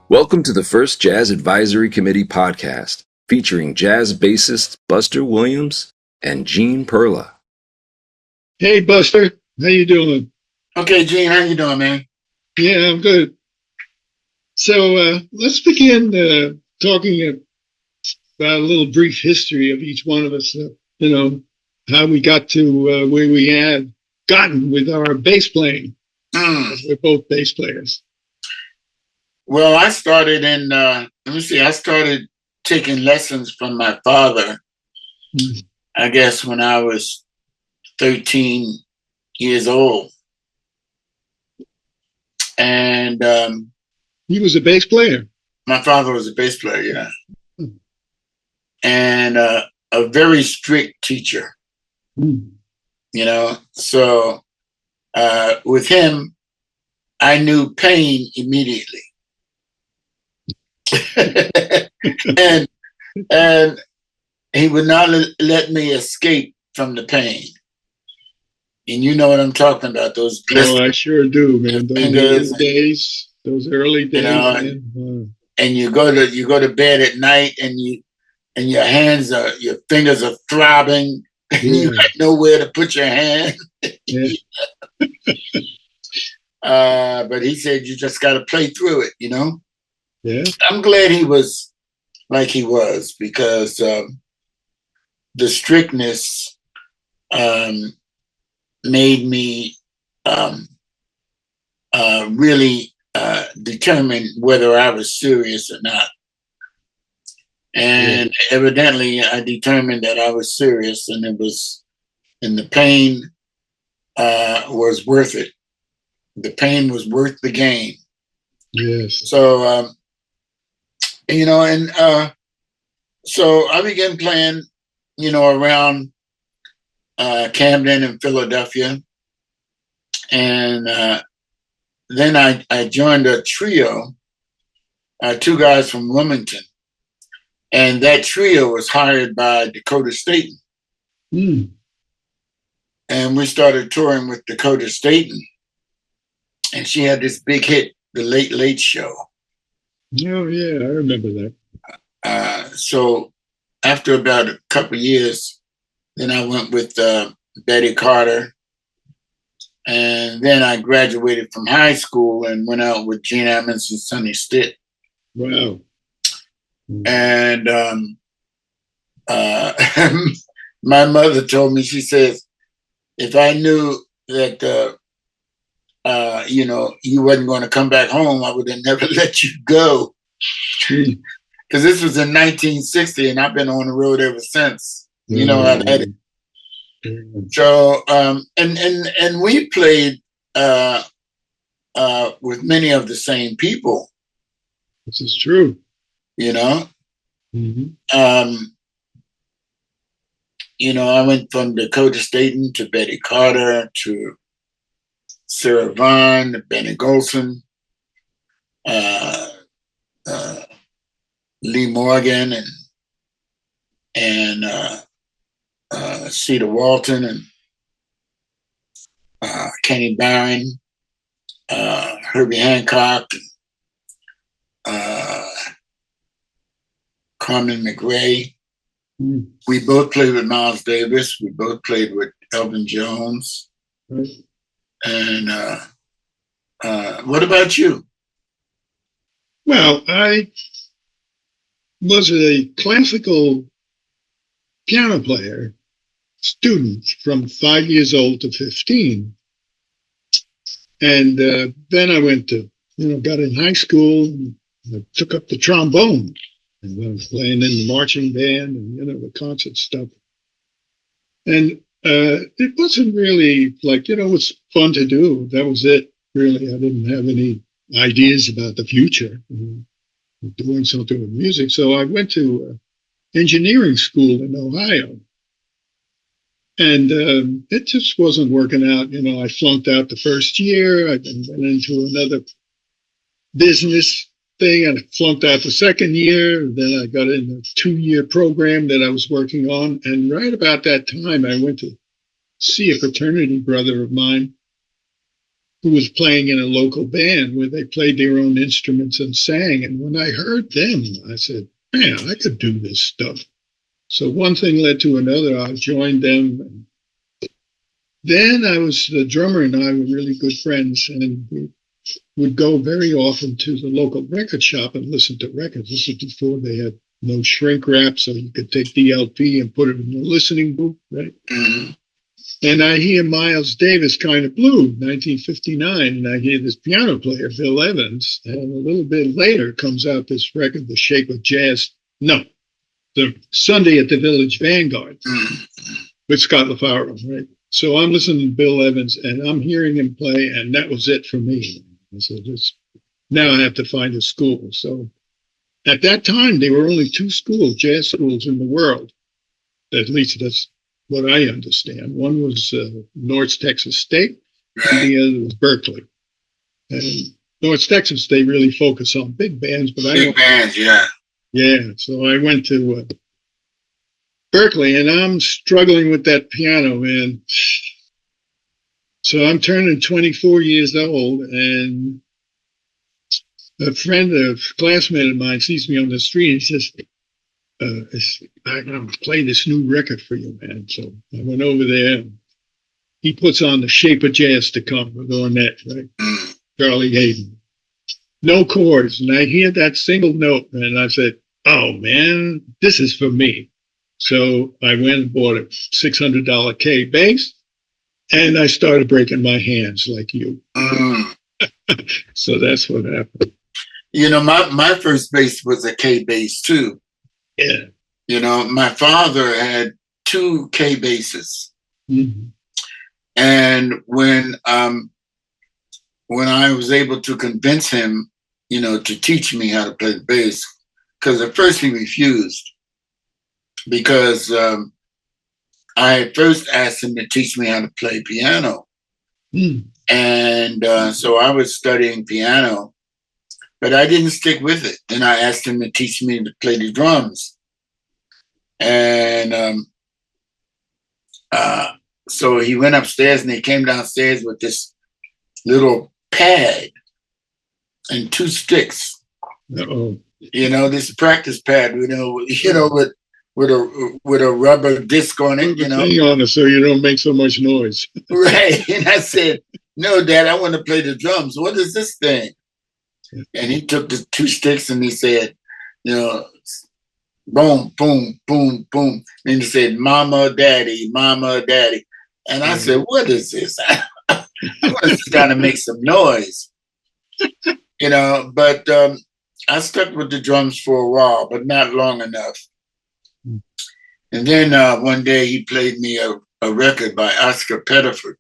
Welcome to the first Jazz Advisory Committee podcast, featuring jazz bassist Buster Williams and Gene Perla. Hey, Buster. How you doing? Okay, Gene, how you doing, man? Yeah, I'm good. So let's begin talking about a little brief history of each one of us. How we got to where we have gotten with our bass playing. We're both bass players. Well, I started I started taking lessons from my father, I guess when I was 13 years old. And he was a bass player. My father was a bass player, yeah. And a very strict teacher, So with him, I knew pain immediately. and he would not let me escape from the pain. And you know what I'm talking about, those blisters. Oh, I sure do, man. Those early days, man. And you go to bed at night and your fingers are throbbing. Yeah. You got nowhere to put your hand. Yeah. But he said you just got to play through it, Yeah. I'm glad he was like he was, because the strictness made me really determine whether I was serious or not. And evidently I determined that I was serious, and the pain was worth it. The pain was worth the gain. Yes. So, so I began playing, around Camden and Philadelphia. And then I joined a trio, two guys from Wilmington. And that trio was hired by Dakota Staton. And we started touring with Dakota Staton. And she had this big hit, The Late Late Show. Oh, yeah, I remember that. So after about a couple of years, then I went with Betty Carter. And then I graduated from high school and went out with Gene Ammons and Sonny Stitt. Wow. And my mother told me, she says, if I knew that, you wasn't going to come back home, I would have never let you go. Because this was in 1960 and I've been on the road ever since. You know how that is. So, and we played with many of the same people. This is true. I went from Dakota Staton to Betty Carter to Sarah Vaughan to Benny Golson, Lee Morgan and Cedar Walton and Kenny Barron, Herbie Hancock, Carmen McRae. We both played with Miles Davis. We both played with Elvin Jones. And what about you? Well, I was a classical piano player, student from 5 years old to 15. And then I went to, got in high school, and I took up the trombone. And I was playing in the marching band and, the concert stuff. And it wasn't really like, it was fun to do. That was it, really. I didn't have any ideas about the future, doing something with music. So I went to engineering school in Ohio. And it just wasn't working out. I flunked out the first year. I then went into another business thing and I flunked out the second year. Then I got in a 2-year program that I was working on. And right about that time, I went to see a fraternity brother of mine who was playing in a local band where they played their own instruments and sang. And when I heard them, I said, man, I could do this stuff. So one thing led to another. I joined them. Then the drummer and I were really good friends, and we would go very often to the local record shop and listen to records. This was before they had no shrink wrap, so you could take the LP and put it in the listening booth, right? Mm-hmm. And I hear Miles Davis Kind of Blue, 1959, and I hear this piano player, Bill Evans, and a little bit later comes out this record, The Shape of Jazz. No, the Sunday at the Village Vanguard with Scott LaFaro, right? So I'm listening to Bill Evans and I'm hearing him play, and that was it for me. I said, now I have to find a school. So at that time, there were only 2 schools, jazz schools in the world. At least that's what I understand. One was North Texas State, and the other was Berkeley. And North Texas, they really focus on big bands, but big bands, yeah. Yeah, so I went to Berkeley, and I'm struggling with that piano, man. So I'm turning 24 years old, and a classmate of mine sees me on the street, and he says, I'm going to play this new record for you, man. So I went over there, and he puts on The Shape of Jazz to Come with Ornette, right? Charlie Hayden. No chords, and I hear that single note, and I said, oh, man, this is for me. So I went and bought a $600 K bass, and I started breaking my hands like you. So that's what happened. My first bass was a K bass, too. Yeah. My father had 2 K basses. Mm-hmm. And when I was able to convince him, to teach me how to play the bass, because at first he refused, because I had first asked him to teach me how to play piano. And so I was studying piano, but I didn't stick with it. Then I asked him to teach me to play the drums. And so he went upstairs and he came downstairs with this little pad and 2 sticks. Uh-oh. This practice pad, with a rubber disc on it, Hang on it so you don't make so much noise. Right. And I said, no, Dad, I want to play the drums. What is this thing? And he took the 2 sticks and he said, boom, boom, boom, boom. And he said, Mama, Daddy, Mama, Daddy. And I said, what is this? I want to kind of make some noise. But I stuck with the drums for a while, but not long enough. And then one day he played me a record by Oscar Pettiford.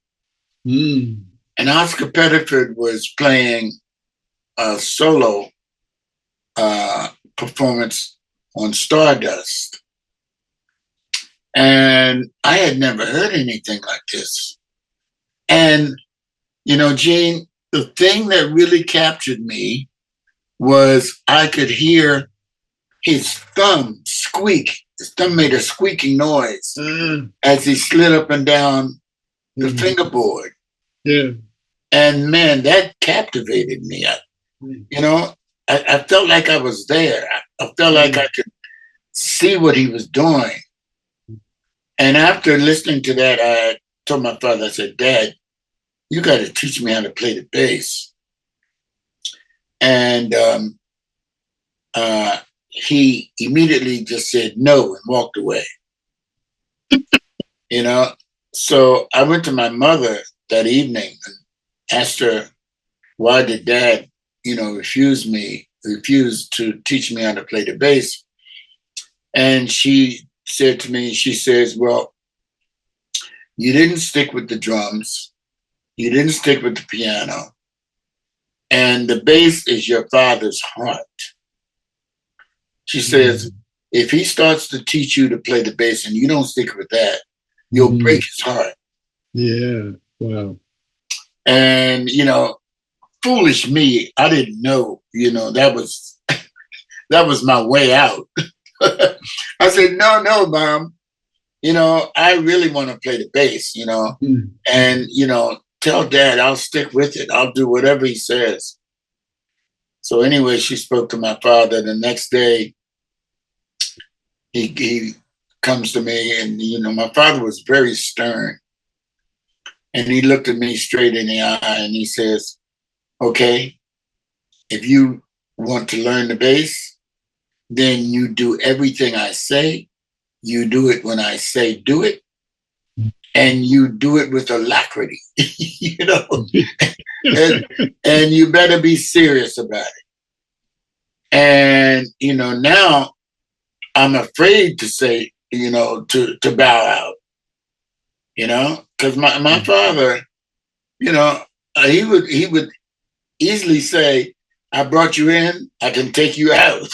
And Oscar Pettiford was playing a solo performance on Stardust. And I had never heard anything like this. And, Gene, the thing that really captured me was I could hear his thumb squeak. His thumb made a squeaking noise as he slid up and down the fingerboard. Yeah. And man, that captivated me. I felt like I was there. I felt like I could see what he was doing. And after listening to that, I told my father, I said, Dad, you got to teach me how to play the bass. And he immediately just said no and walked away. So I went to my mother that evening and asked her, why did Dad, refuse to teach me how to play the bass? And she said to me, she says, well, you didn't stick with the drums. You didn't stick with the piano. And the bass is your father's heart. She says, if he starts to teach you to play the bass and you don't stick with that, you'll break his heart. Yeah. Wow. And, foolish me, I didn't know, that was my way out. I said, no, Mom, I really want to play the bass, and, tell Dad I'll stick with it. I'll do whatever he says. So anyway, she spoke to my father. The next day, he comes to me, and, my father was very stern. And he looked at me straight in the eye and he says, okay, if you want to learn the bass, then you do everything I say. You do it when I say do it. And you do it with alacrity, and you better be serious about it. And, now I'm afraid to say, to bow out, because my father, he would easily say, I brought you in, I can take you out.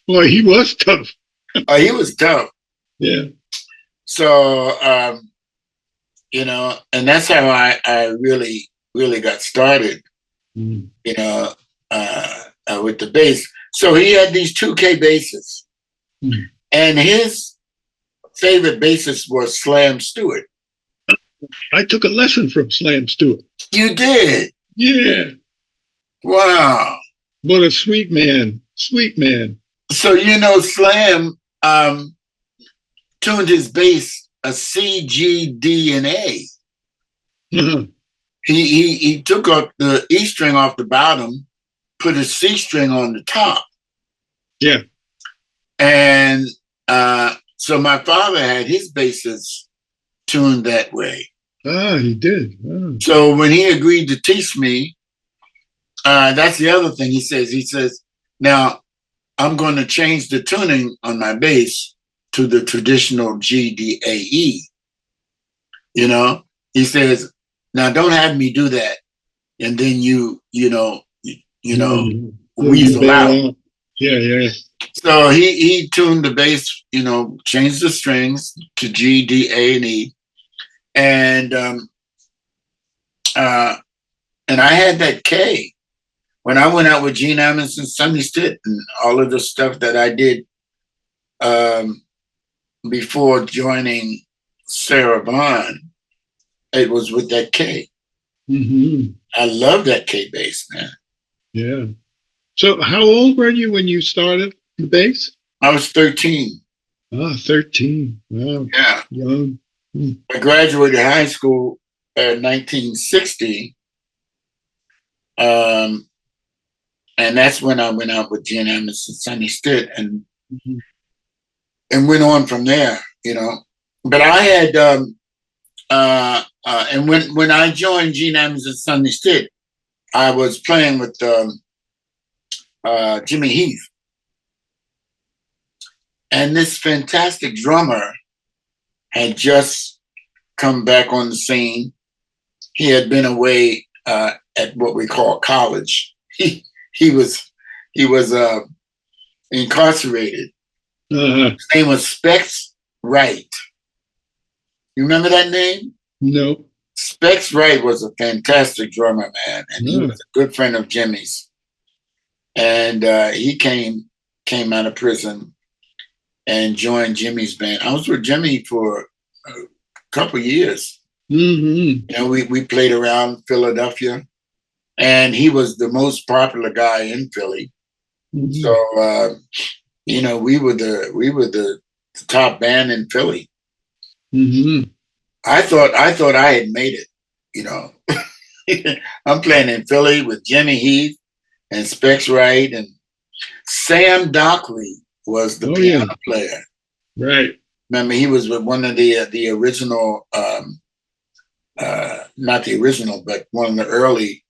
Boy, he was tough. Oh, he was tough. Yeah. So, and that's how I really, really got started, with the bass. So he had these 2K basses, and his favorite bassist was Slam Stewart. I took a lesson from Slam Stewart. You did? Yeah. Wow. What a sweet man. Sweet man. So, Slam tuned his bass a C, G, D, and A. Uh-huh. He took up the E string off the bottom, put a C string on the top. Yeah. And so my father had his basses tuned that way. Ah, he did. Oh. So when he agreed to teach me, that's the other thing he says, now I'm going to change the tuning on my bass to the traditional G, D, A, E. He says, now don't have me do that. And then weasel out. Yeah. So he tuned the bass, changed the strings to G, D, A, and E. And I had that K. When I went out with Gene Ammons and Sonny Stitt and all of the stuff that I did before joining Sarah Vaughan, it was with that K. Mm-hmm. I love that K bass, man. Yeah. So how old were you when you started the bass? I was 13. Ah, 13. Wow. Yeah. Young. I graduated high school in 1960. And that's when I went out with Gene Ammons and Sonny Stitt and went on from there, But I had and when I joined Gene Ammons and Sonny Stitt, I was playing with Jimmy Heath. And this fantastic drummer had just come back on the scene. He had been away at what we call college. He was incarcerated. Uh-huh. His name was Specs Wright. You remember that name? No. Specs Wright was a fantastic drummer, man, and he was a good friend of Jimmy's. And he came out of prison and joined Jimmy's band. I was with Jimmy for a couple of years. Mm-hmm. We played around Philadelphia, and he was the most popular guy in Philly. Mm-hmm. So we were the top band in Philly. Mm-hmm. I thought I had made it. I'm playing in Philly with Jimmy Heath and Specs Wright, and Sam Dockery was the piano player. Right. Remember, he was with one of the original, not the original, but one of the early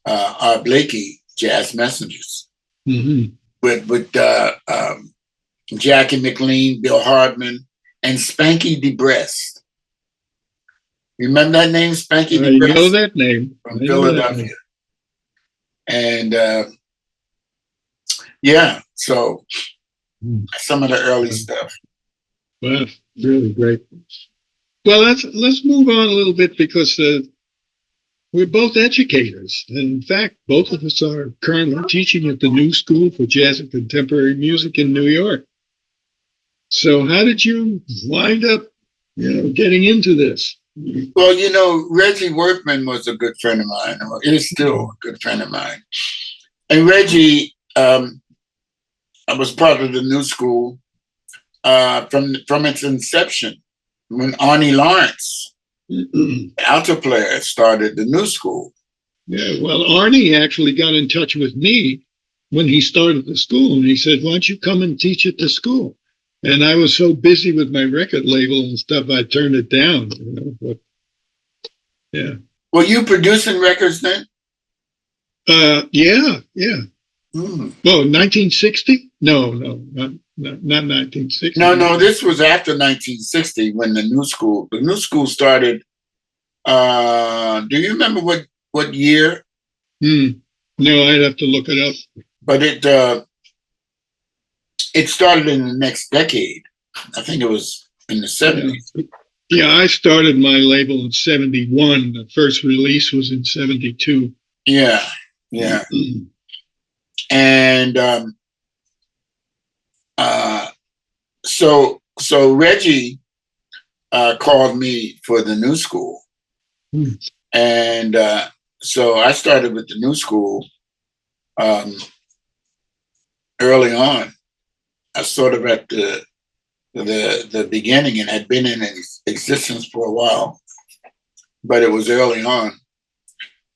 Art Blakey jazz messengers. Mm-hmm. With Jackie McLean, Bill Hardman, and Spanky DeBrest. You remember that name, Spanky DeBrest? I know that name. From Philadelphia. And yeah, so some of the early stuff. Wow, really great. Well, let's move on a little bit because we're both educators. And in fact, both of us are currently teaching at the New School for Jazz and Contemporary Music in New York. So how did you wind up, getting into this? Well, Reggie Workman was a good friend of mine, or is still a good friend of mine. And Reggie, I was part of the New School from its inception, when Arnie Lawrence, alto player, started the New School. Yeah, well, Arnie actually got in touch with me when he started the school, and he said, "Why don't you come and teach at the school?" And I was so busy with my record label and stuff, I turned it down. But, yeah. Were you producing records then? Yeah. Well, 1960? No, not 1960. No, this was after 1960 when the New School started. Do you remember what year? No, I'd have to look it up. But it started in the next decade. I think it was in the 70s. Yeah, I started my label in 71. The first release was in 72. Yeah. And so Reggie called me for the New School. And so I started with the New School early on. I sort of at the beginning and had been in existence for a while, but it was early on.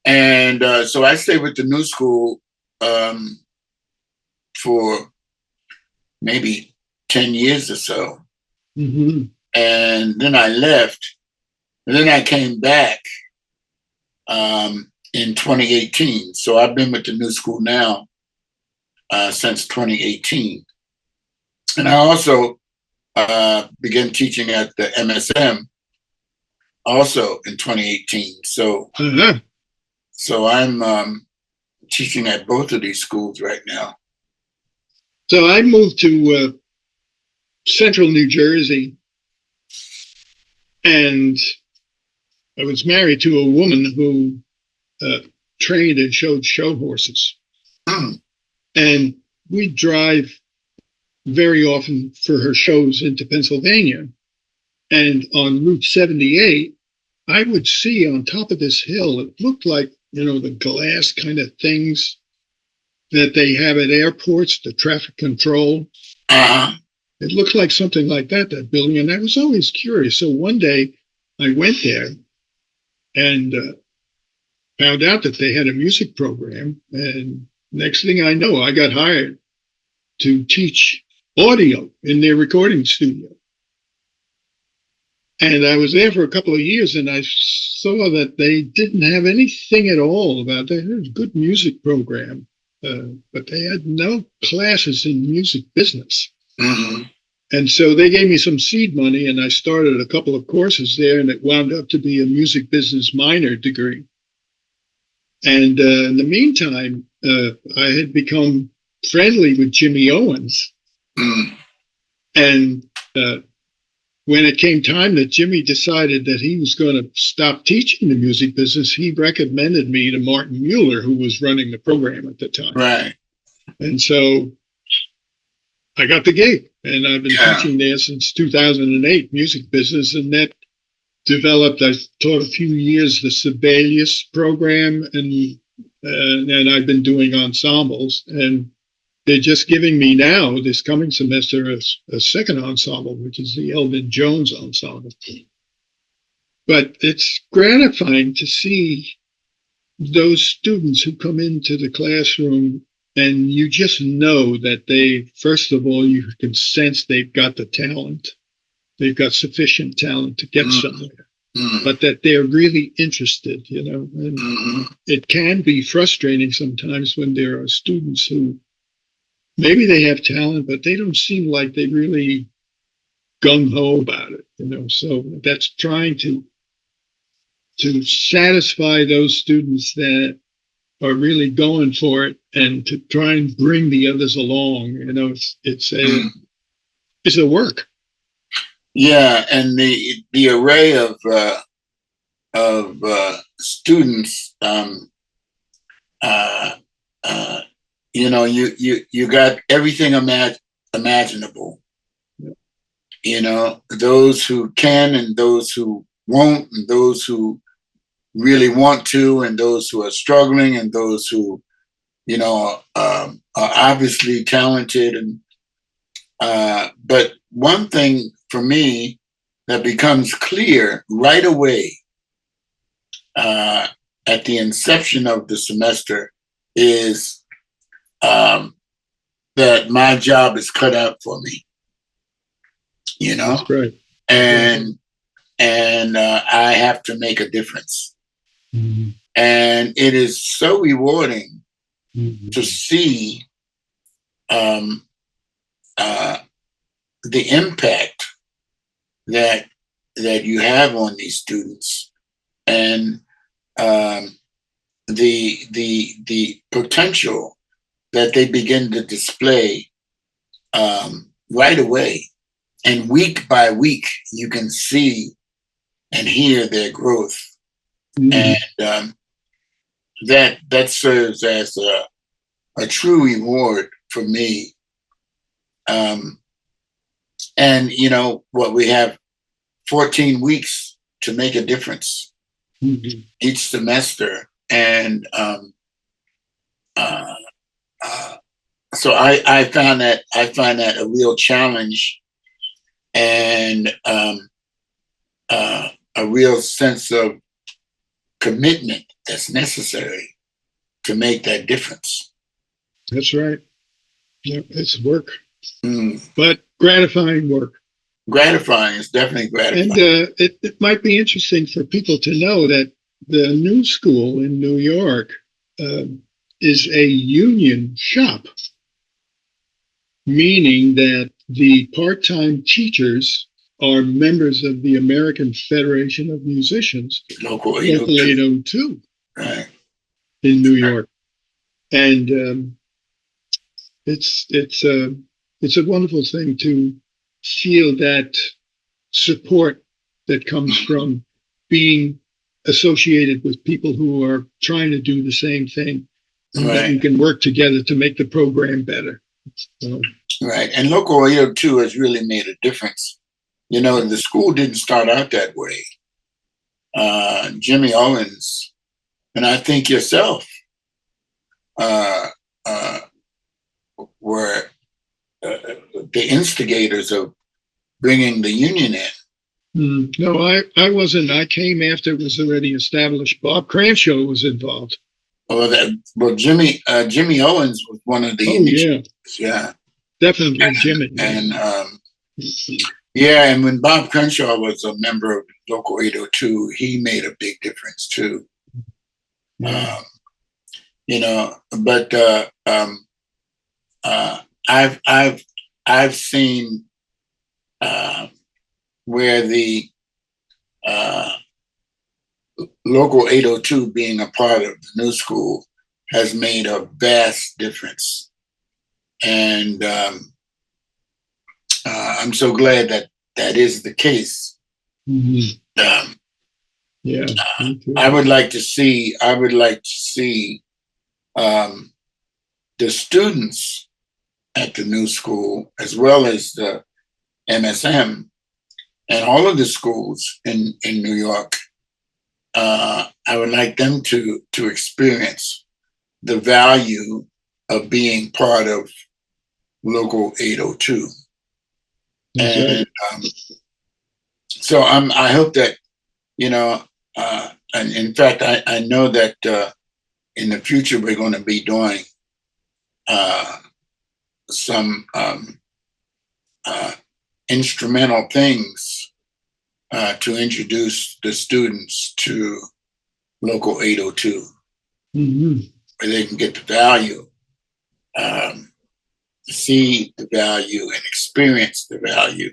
And so I stayed with the New School for maybe 10 years or so. And then I left. And then I came back in 2018. So I've been with the New School now since 2018. And I also began teaching at the MSM also in 2018. So I'm teaching at both of these schools right now. So I moved to central New Jersey, and I was married to a woman who trained and showed show horses. And we'd drive very often for her shows into Pennsylvania. And on Route 78, I would see on top of this hill, it looked like, the glass kind of things that they have at airports, the traffic control. It looked like something like that building. And I was always curious. So one day I went there and found out that they had a music program. And next thing I know, I got hired to teach audio in their recording studio. And I was there for a couple of years, and I saw that they didn't have anything at all about that. It was a good music program, but they had no classes in music business. And so they gave me some seed money, and I started a couple of courses there, and it wound up to be a music business minor degree. And in the meantime, I had become friendly with Jimmy Owens. And when it came time that Jimmy decided that he was going to stop teaching the music business, he recommended me to Martin Mueller, who was running the program at the time. Right. And so I got the gig, and I've been teaching there since 2008, music business, and that developed. I taught a few years the Sibelius program, and I've been doing ensembles, and they're just giving me now, this coming semester, a second ensemble, which is the Elvin Jones Ensemble. But it's gratifying to see those students who come into the classroom, and you just know that they, first of all, you can sense they've got the talent. They've got sufficient talent to get somewhere, but that they're really interested, And it can be frustrating sometimes when there are students who maybe they have talent, but they don't seem like they really gung ho about it, So that's trying to satisfy those students that are really going for it, and to try and bring the others along. It's a work. Yeah, and the array of students, you got everything imaginable. Those who can and those who won't, and those who really want to, and those who are struggling, and those who, are obviously talented. And but one thing for me that becomes clear right away at the inception of the semester is that my job is cut out for me. That's right. And I have to make a difference. Mm-hmm. And it is so rewarding to see the impact that you have on these students, and the potential that they begin to display right away. And week by week, you can see and hear their growth. And that serves as a true reward for me. And what we have 14 weeks to make a difference each semester. And so I find that a real challenge, and a real sense of commitment that's necessary to make that difference. That's right. Yeah, it's work, but gratifying work. Gratifying, is definitely gratifying. And it might be interesting for people to know that the New School in New York is a union shop, meaning that the part-time teachers are members of the American Federation of Musicians, Local 802. Right. In New York. And it's a wonderful thing to feel that support that comes from being associated with people who are trying to do the same thing, and that you can work together to make the program better. So. Right. And Local 802 has really made a difference. The school didn't start out that way. Jimmy Owens, and I think yourself, were the instigators of bringing the union in. No, I wasn't. I came after it was already established. Bob Cranshaw was involved. Jimmy Owens was one of the initiators. Yeah, definitely Jimmy. And and when Bob Crenshaw was a member of Local 802, he made a big difference too. Yeah. But I've seen where the Local 802 being a part of the New School has made a vast difference. And I'm so glad that is the case. I would like to see the students at the New School, as well as the MSM and all of the schools in New York. I would like them to experience the value of being part of Local 802. And so I hope that, and in fact, I know that in the future we're going to be doing some instrumental things to introduce the students to Local 802, where they can get the value to see the value and experience the value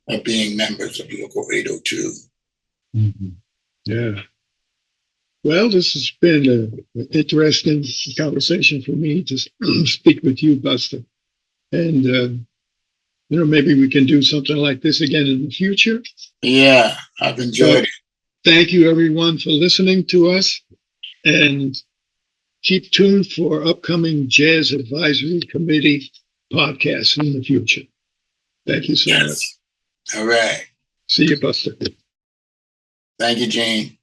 of being members of Local 802. Mhm. Yeah. Well, this has been an interesting conversation for me to speak with you, Buster. And, maybe we can do something like this again in the future. Yeah, I've enjoyed it. Thank you, everyone, for listening to us. And keep tuned for upcoming Jazz Advisory Committee podcasts in the future. Thank you so much. All right. See you, Buster. Thank you, Gene.